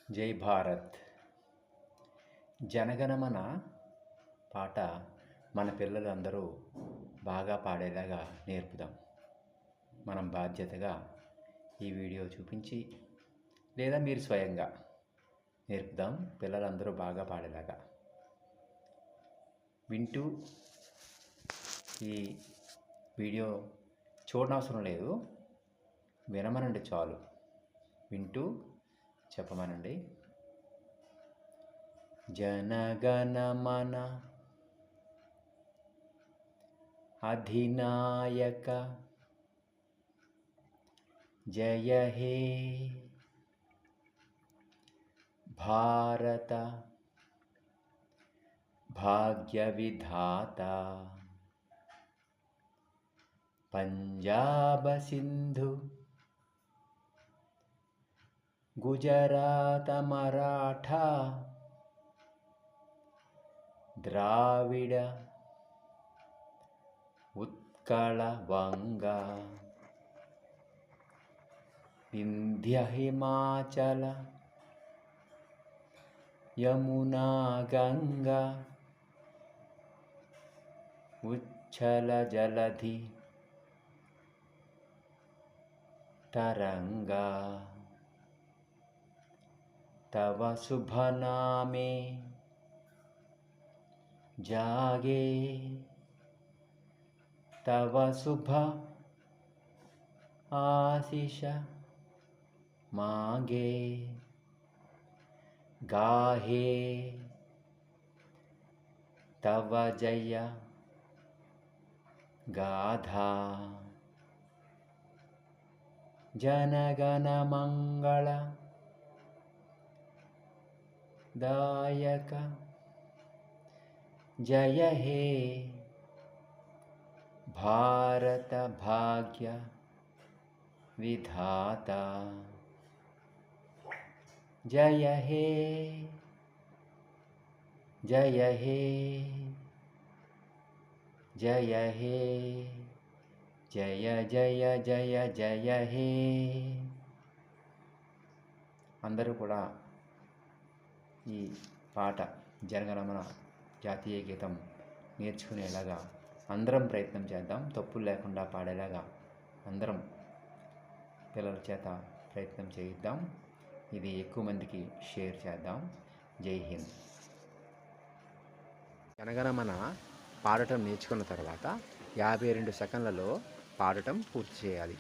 జై భారత్. జనగణమన పాట మన పిల్లలు అందరూ బాగా పాడేలాగా నేర్పుదాం. మనం బాధ్యతగా ఈ వీడియో చూపించి లేదా మీరు స్వయంగా నేర్పుదాం. పిల్లలందరూ బాగా పాడేలాగా వింటూ ఈ వీడియో చూడనవసరం లేదు, వినమనండి చాలు. వింటూ చెప్పమనండి. జనగణమన అధినాయక జయ హే భారత భాగ్య విధాత పంజాబ సింధు గుజరాత మరాఠా ద్రావిడ ఉత్కళ వంగ వింధ్య హిమాచల యమునా గంగా ఉచ్ఛల జలధి తరంగా తవ శుభ నామే జాగే తవ శుభ ఆశిష మాగే గాహే తవ జయ గాథా జనగణ మంగళ దాయక జయ హే భారత భాగ్య విధాత జయ హే జయ హే జయ హే జయ జయ జయ జయ హే. అందరూ కూడా ఈ పాట జనగణమన జాతీయ గీతం నేర్చుకునేలాగా అందరం ప్రయత్నం చేద్దాం. తప్పులు లేకుండా పాడేలాగా అందరం పిల్లల చేత ప్రయత్నం చేయిద్దాం. ఇది ఎక్కువ మందికి షేర్ చేద్దాం. జై హింద్. జనగణమన పాడటం నేర్చుకున్న తర్వాత 52 సెకండ్లలో పాడటం పూర్తి చేయాలి.